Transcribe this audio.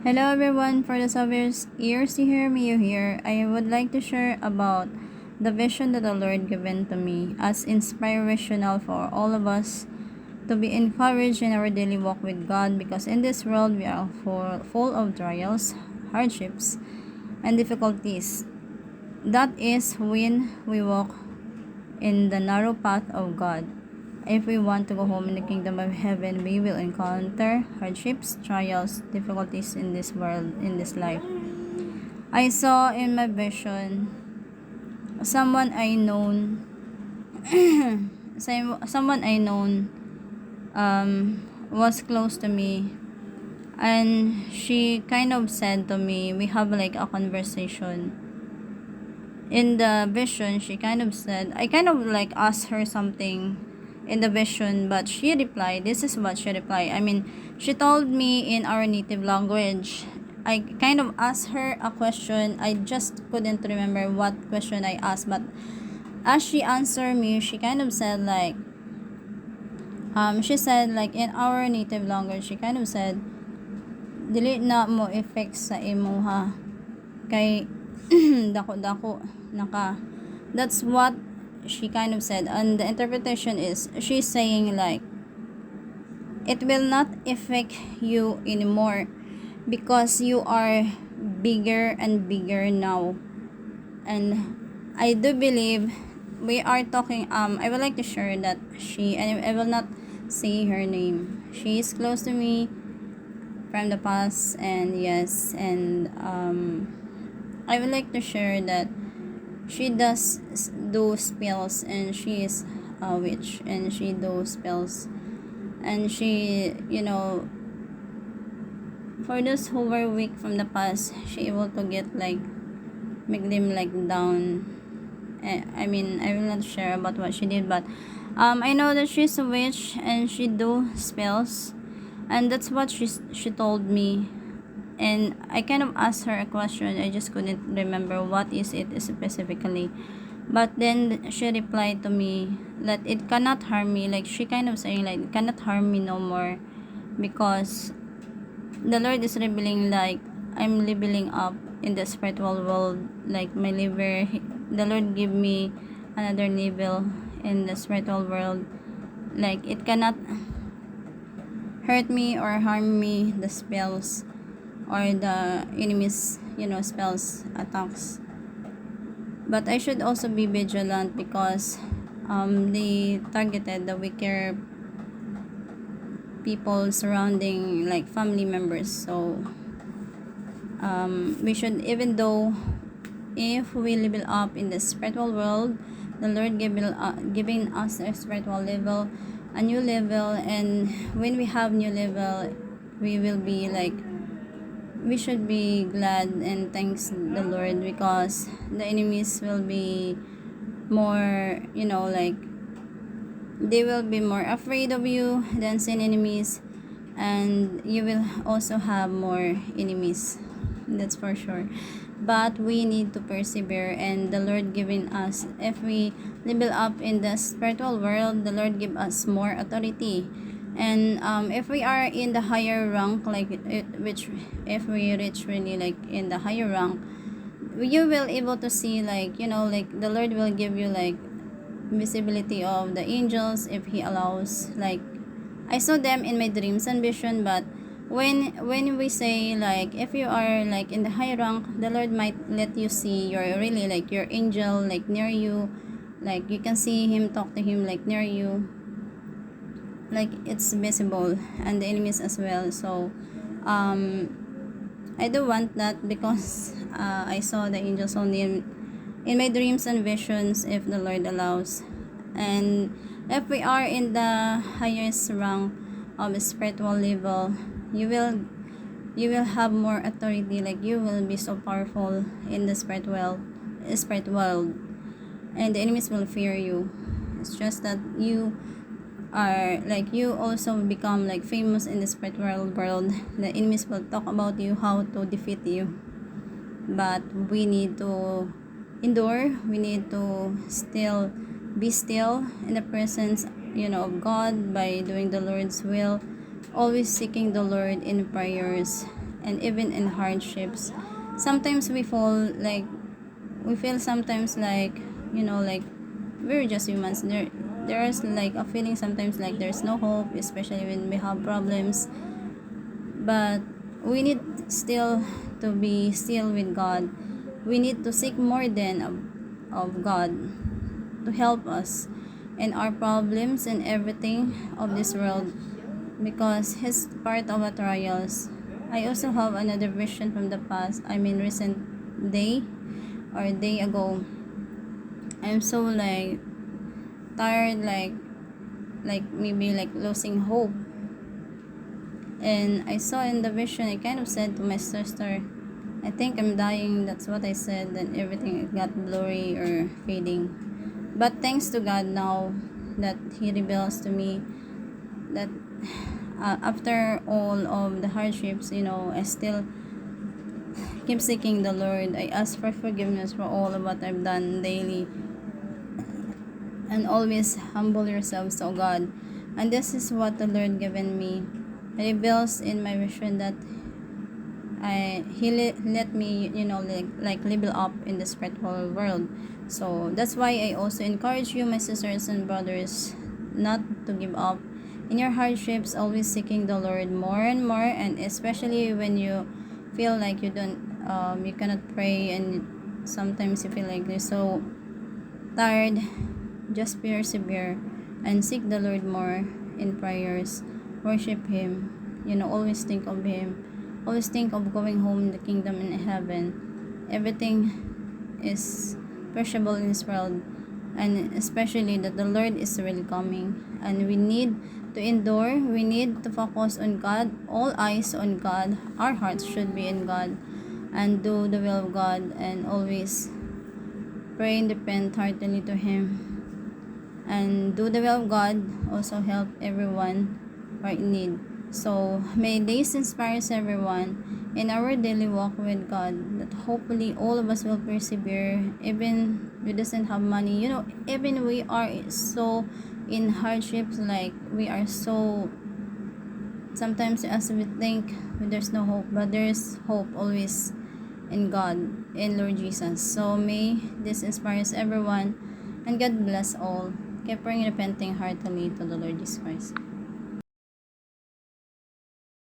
Hello everyone, for the Savior's ears to hear me, you hear. I would like to share about the vision that the Lord given to me as inspirational for all of us to be encouraged in our daily walk with God, because in this world we are full of trials, hardships, and difficulties. That is when we walk in the narrow path of God. If we want to go home in the kingdom of heaven, we will encounter hardships, trials, difficulties in this world, in this life. I saw in my vision someone I known, someone I known was close to me, and she kind of said to me, we have like a conversation. In the vision, she kind of said, I kind of like asked her something in the vision, but she replied, this is what she replied. She told me in our native language. I kind of asked her a question. I just couldn't remember what question I asked, but as she answered me, she kind of said like, she said like in our native language, she kind of said, dili na mo effects sa imuha kay dako-dako naka. That's what she kind of said, and the interpretation is she's saying like it will not affect you anymore because you are bigger and bigger now. And I do believe we are talking, I would like to share that she, and I will not say her name, she is close to me from the past, and yes, and I would like to share that she does do spells, and she is a witch, and she do spells, and she, for those who were weak from the past, she able to get like make them like down. I will not share about what she did, but I know that she's a witch and she do spells, and that's what she told me. And I kind of asked her a question. I just couldn't remember what is it specifically. But then she replied to me that it cannot harm me. Like she kind of saying like it cannot harm me no more, because the Lord is revealing like I'm leveling up in the spiritual world. Like my liver, the Lord give me another level in the spiritual world. Like it cannot hurt me or harm me, the spells or the enemies, spells, attacks. But I should also be vigilant because they targeted the weaker people surrounding, like family members. So we should, even though if we level up in the spiritual world, the Lord giving us a spiritual level, a new level, and when we have new level, we will be like, we should be glad and thanks the Lord, because the enemies will be more, like they will be more afraid of you than sin enemies, and you will also have more enemies, that's for sure. But we need to persevere, and the Lord giving us, if we level up in the spiritual world, the Lord give us more authority. And if we are in the higher rank, like which if we reach really like in the higher rank, you will able to see, like, like the Lord will give you like visibility of the angels if he allows. Like I saw them in my dreams and vision. But when we say like if you are like in the high rank, the Lord might let you see your really like your angel like near you, like you can see him, talk to him like near you, like it's visible, and the enemies as well. So I do want that, because I saw the angels only in my dreams and visions, if the Lord allows. And if we are in the highest rank of spiritual level, you will have more authority, like you will be so powerful in the spirit world, and the enemies will fear you. It's just that you are like, you also become like famous in the spiritual world. The enemies will talk about you, how to defeat you. But we need to endure, we need to still be still in the presence, of God, by doing the Lord's will, always seeking the Lord in prayers, and even in hardships. Sometimes we fall like we feel sometimes like, like we're just humans. There's like a feeling sometimes like there's no hope, especially when we have problems. But we need still to be still with God. We need to seek more than of God to help us in our problems and everything of this world, because He's part of our trials. I also have another vision from the past. I mean, recent day or day ago. I'm so like tired, like maybe like losing hope. And I saw in the vision, I kind of said to my sister, I think I'm dying. That's what I said. And everything got blurry or fading. But thanks to God now that He reveals to me that after all of the hardships, I still keep seeking the Lord. I ask for forgiveness for all of what I've done daily, and always humble yourselves to God. And this is what the Lord given me. He reveals in my vision that let me, like level up in the spiritual world. So that's why I also encourage you, my sisters and brothers, not to give up in your hardships, always seeking the Lord more and more. And especially when you feel like you cannot pray, and sometimes you feel like you're so tired, just persevere and seek the Lord more in prayers. Worship Him. Always think of Him. Always think of going home in the kingdom in heaven. Everything is perishable in this world, and especially that the Lord is really coming. And we need to endure. We need to focus on God. All eyes on God. Our hearts should be in God, and do the will of God, and always pray and depend heartily to Him, and do the will of God. Also help everyone who are in need. So may this inspires everyone in our daily walk with God, that hopefully all of us will persevere even we doesn't have money. Even we are so in hardships, like we are so sometimes as we think there's no hope, but there's hope always in God, in Lord Jesus. So may this inspires everyone, and God bless all. Keep praying and repenting heartily to the Lord Jesus Christ.